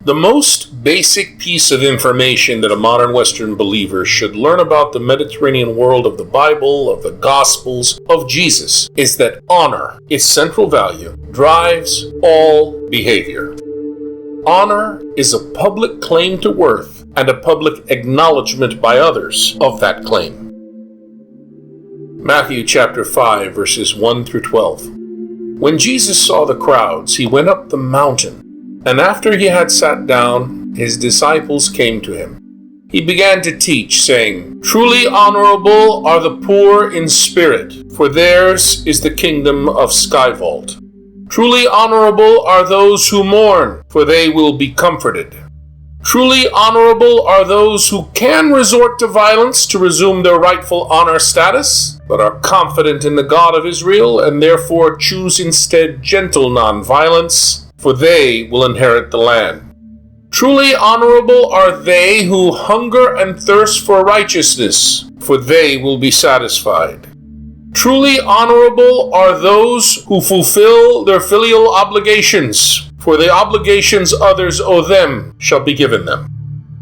The most basic piece of information that a modern Western believer should learn about the Mediterranean world of the Bible, of the Gospels, of Jesus, is that honor, its central value, drives all behavior. Honor is a public claim to worth and a public acknowledgement by others of that claim. Matthew chapter 5, verses 1 through 12. When Jesus saw the crowds, he went up the mountain. And after he had sat down, his disciples came to him. He began to teach, saying, "Truly honorable are the poor in spirit, for theirs is the kingdom of Skyvault. Truly honorable are those who mourn, for they will be comforted. Truly honorable are those who can resort to violence to resume their rightful honor status, but are confident in the God of Israel and therefore choose instead gentle nonviolence, for they will inherit the land. Truly honorable are they who hunger and thirst for righteousness, for they will be satisfied. Truly honorable are those who fulfill their filial obligations, for the obligations others owe them shall be given them.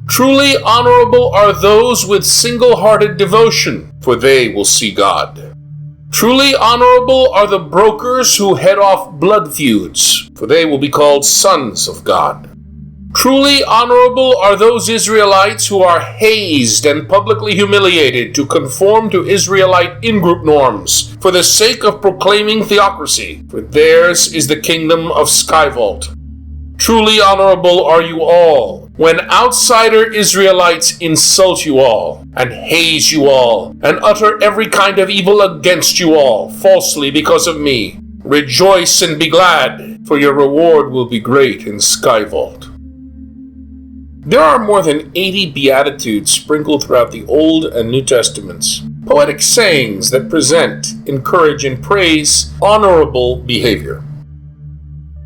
Truly honorable are those with single-hearted devotion, for they will see God. Truly honorable are the brokers who head off blood feuds, for they will be called sons of God. Truly honorable are those Israelites who are hazed and publicly humiliated to conform to Israelite in-group norms for the sake of proclaiming theocracy, for theirs is the kingdom of Skyvault. Truly honorable are you all, when outsider Israelites insult you all, and haze you all, and utter every kind of evil against you all, falsely because of me. Rejoice and be glad, for your reward will be great in Skyvault." There are more than 80 Beatitudes sprinkled throughout the Old and New Testaments, poetic sayings that present, encourage, and praise honorable behavior.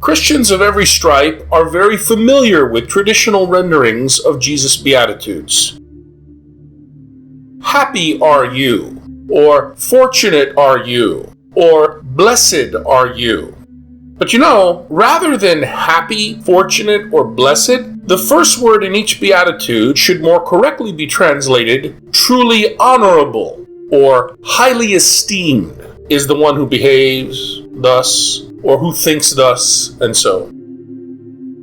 Christians of every stripe are very familiar with traditional renderings of Jesus' Beatitudes. Happy are you, or fortunate are you, or blessed are you. But rather than happy, fortunate, or blessed, the first word in each beatitude should more correctly be translated truly honorable, or highly esteemed is the one who behaves thus, or who thinks thus, and so.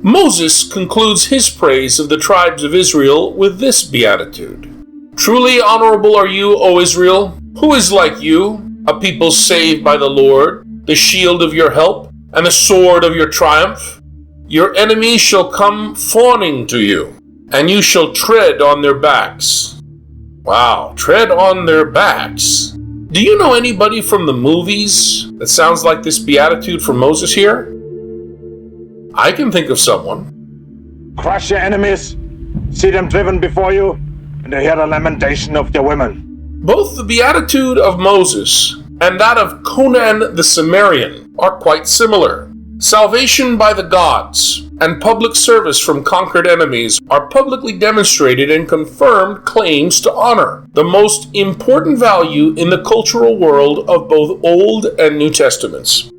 Moses concludes his praise of the tribes of Israel with this beatitude. "Truly honorable are you, O Israel, who is like you, a people saved by the Lord, the shield of your help, and the sword of your triumph. Your enemies shall come fawning to you, and you shall tread on their backs." Wow, tread on their backs. Do you know anybody from the movies that sounds like this beatitude from Moses here? I can think of someone. "Crush your enemies, see them driven before you, and hear the lamentation of their women." Both the beatitude of Moses and that of Conan the Cimmerian are quite similar. Salvation by the gods and public service from conquered enemies are publicly demonstrated and confirmed claims to honor, the most important value in the cultural world of both Old and New Testaments.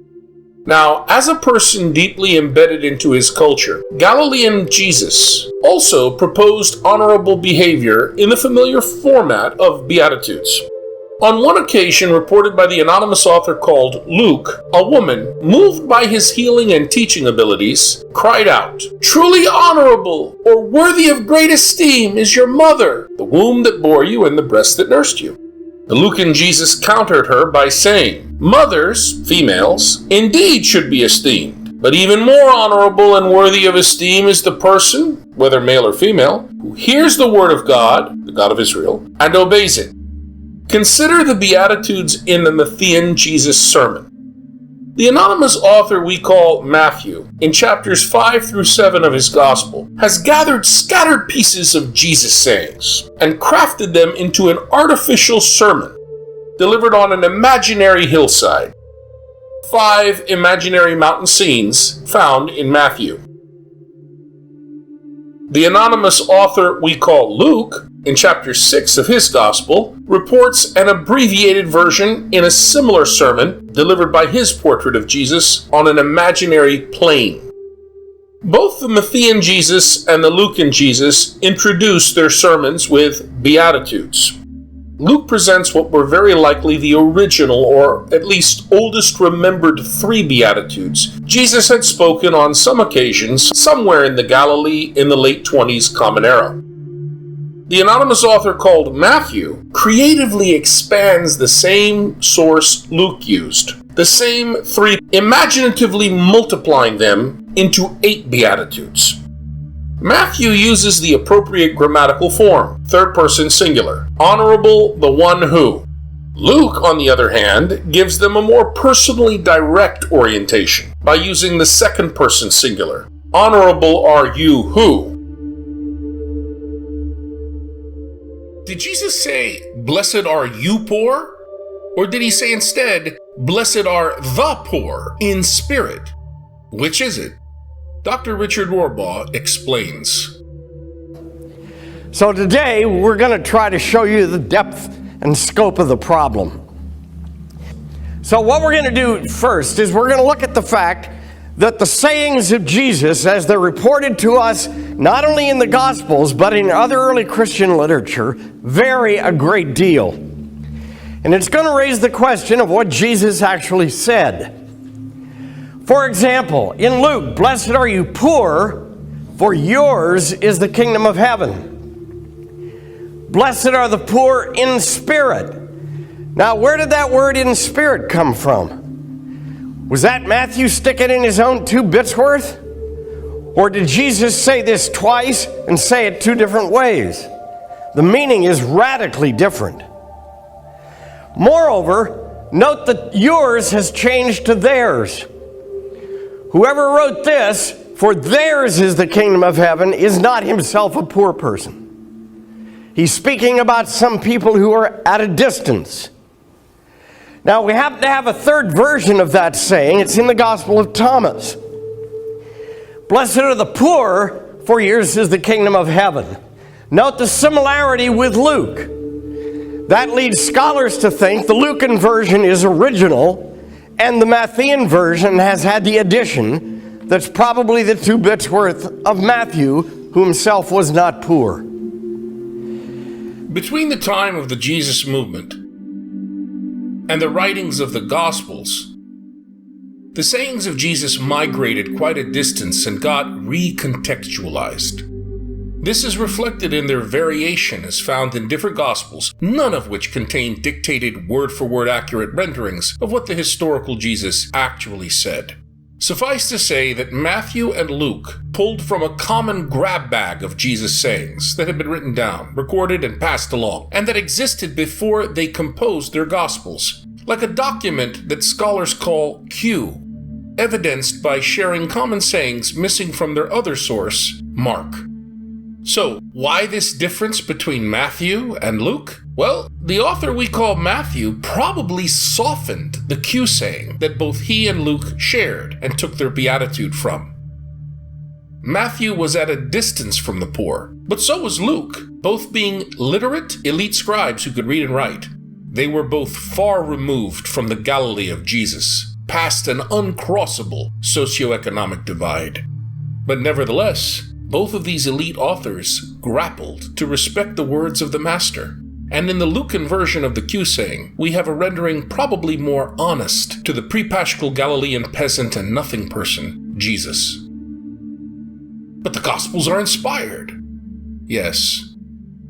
Now, as a person deeply embedded into his culture, Galilean Jesus also proposed honorable behavior in the familiar format of Beatitudes. On one occasion reported by the anonymous author called Luke, a woman, moved by his healing and teaching abilities, cried out, "Truly honorable or worthy of great esteem is your mother, the womb that bore you and the breast that nursed you." The Lucan Jesus countered her by saying, "Mothers, females, indeed should be esteemed, but even more honorable and worthy of esteem is the person, whether male or female, who hears the word of God, the God of Israel, and obeys it." Consider the Beatitudes in the Matthean Jesus sermon. The anonymous author we call Matthew, in chapters 5 through 7 of his gospel, has gathered scattered pieces of Jesus' sayings and crafted them into an artificial sermon delivered on an imaginary hillside. 5 imaginary mountain scenes found in Matthew. The anonymous author we call Luke, in chapter 6 of his gospel, reports an abbreviated version in a similar sermon delivered by his portrait of Jesus on an imaginary plain. Both the Matthean Jesus and the Lucan Jesus introduce their sermons with Beatitudes. Luke presents what were very likely the original, or at least oldest remembered 3 Beatitudes Jesus had spoken on some occasions somewhere in the Galilee in the late 20s Common Era. The anonymous author called Matthew creatively expands the same source Luke used, the same 3, imaginatively multiplying them into 8 Beatitudes. Matthew uses the appropriate grammatical form, third person singular, honorable the one who. Luke, on the other hand, gives them a more personally direct orientation by using the second person singular, honorable are you who. Did Jesus say, blessed are you poor? Or did he say instead, blessed are the poor in spirit? Which is it? Dr. Richard Rohrbaugh explains. So today, we're going to try to show you the depth and scope of the problem. So what we're going to do first is we're going to look at the fact that the sayings of Jesus, as they're reported to us, not only in the Gospels, but in other early Christian literature, vary a great deal. And it's going to raise the question of what Jesus actually said. For example, in Luke, blessed are you poor, for yours is the kingdom of heaven. Blessed are the poor in spirit. Now, where did that word in spirit come from? Was that Matthew sticking in his own 2 bits worth? Or did Jesus say this twice and say it 2 different ways? The meaning is radically different. Moreover, note that yours has changed to theirs. Whoever wrote this, for theirs is the kingdom of heaven, is not himself a poor person. He's speaking about some people who are at a distance. Now, we happen to have a third version of that saying. It's in the Gospel of Thomas. Blessed are the poor, for yours is the kingdom of heaven. Note the similarity with Luke. That leads scholars to think the Lucan version is original, and the Matthean version has had the addition that's probably the 2 bits worth of Matthew, who himself was not poor. Between the time of the Jesus movement and the writings of the Gospels, the sayings of Jesus migrated quite a distance and got recontextualized. This is reflected in their variation as found in different Gospels, none of which contain dictated word-for-word accurate renderings of what the historical Jesus actually said. Suffice to say that Matthew and Luke pulled from a common grab bag of Jesus' sayings that had been written down, recorded, and passed along, and that existed before they composed their Gospels, like a document that scholars call Q, evidenced by sharing common sayings missing from their other source, Mark. So, why this difference between Matthew and Luke? Well, the author we call Matthew probably softened the Q saying that both he and Luke shared and took their beatitude from. Matthew was at a distance from the poor, but so was Luke, both being literate, elite scribes who could read and write. They were both far removed from the Galilee of Jesus, past an uncrossable socioeconomic divide. But nevertheless, both of these elite authors grappled to respect the words of the Master. And in the Lucan version of the Q saying, we have a rendering probably more honest to the pre-Paschal Galilean peasant and nothing person, Jesus. But the Gospels are inspired. Yes.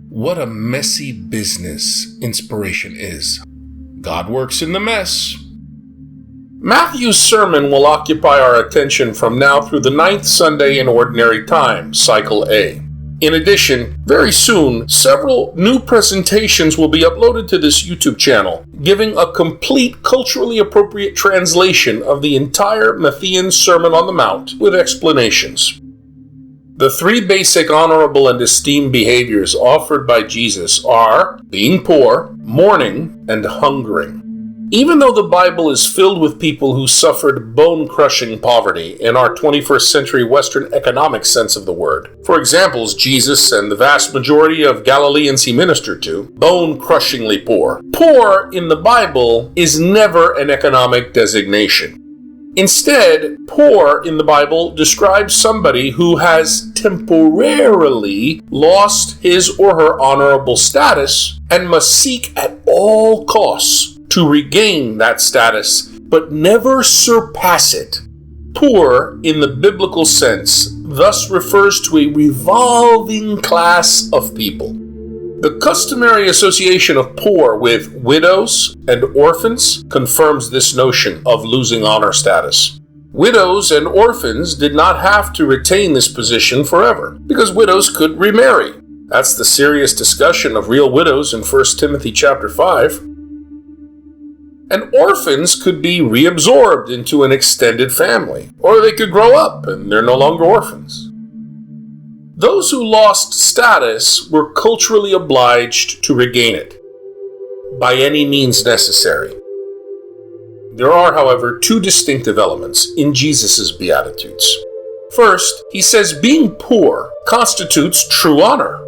What a messy business inspiration is. God works in the mess. Matthew's sermon will occupy our attention from now through the 9th Sunday in Ordinary Time, Cycle A. In addition, very soon, several new presentations will be uploaded to this YouTube channel, giving a complete culturally appropriate translation of the entire Matthean Sermon on the Mount with explanations. The 3 basic honorable and esteemed behaviors offered by Jesus are being poor, mourning, and hungering. Even though the Bible is filled with people who suffered bone-crushing poverty in our 21st century Western economic sense of the word, for example, Jesus and the vast majority of Galileans he ministered to, bone-crushingly poor. Poor in the Bible is never an economic designation. Instead, poor in the Bible describes somebody who has temporarily lost his or her honorable status and must seek at all costs to regain that status, but never surpass it. Poor, in the biblical sense, thus refers to a revolving class of people. The customary association of poor with widows and orphans confirms this notion of losing honor status. Widows and orphans did not have to retain this position forever, because widows could remarry. That's the serious discussion of real widows in 1 Timothy chapter 5. And orphans could be reabsorbed into an extended family, or they could grow up and they're no longer orphans. Those who lost status were culturally obliged to regain it, by any means necessary. There are, however, two distinctive elements in Jesus' Beatitudes. First, he says being poor constitutes true honor.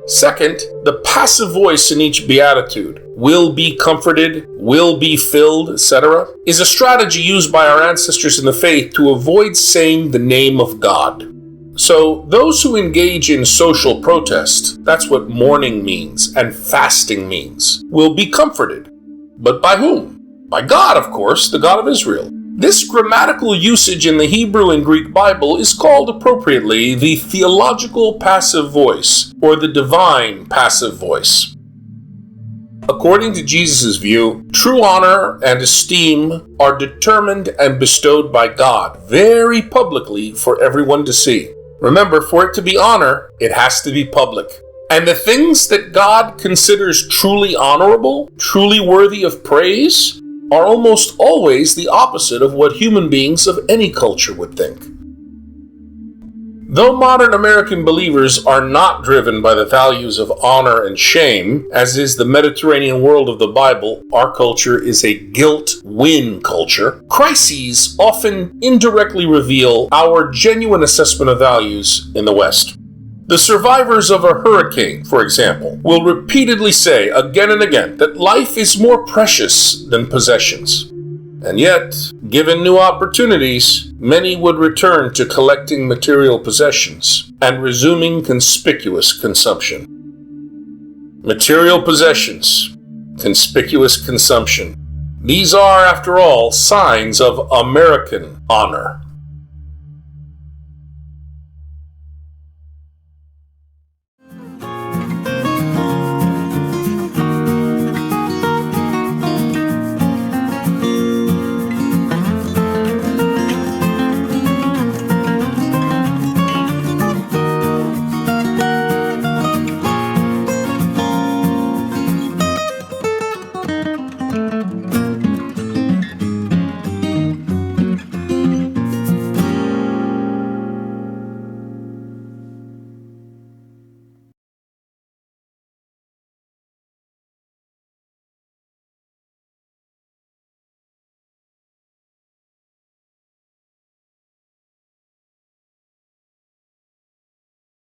Second, the passive voice in each beatitude, will be comforted, will be filled, etc., is a strategy used by our ancestors in the faith to avoid saying the name of God. So those who engage in social protest, that's what mourning means and fasting means, will be comforted. But by whom? By God, of course, the God of Israel. This grammatical usage in the Hebrew and Greek Bible is called appropriately the theological passive voice, or the divine passive voice. According to Jesus' view, true honor and esteem are determined and bestowed by God very publicly for everyone to see. Remember, for it to be honor, it has to be public. And the things that God considers truly honorable, truly worthy of praise, are almost always the opposite of what human beings of any culture would think. Though modern American believers are not driven by the values of honor and shame, as is the Mediterranean world of the Bible, our culture is a guilt-win culture. Crises often indirectly reveal our genuine assessment of values in the West. The survivors of a hurricane, for example, will repeatedly say again and again that life is more precious than possessions. And yet, given new opportunities, many would return to collecting material possessions and resuming conspicuous consumption. Material possessions, conspicuous consumption. These are, after all, signs of American honor.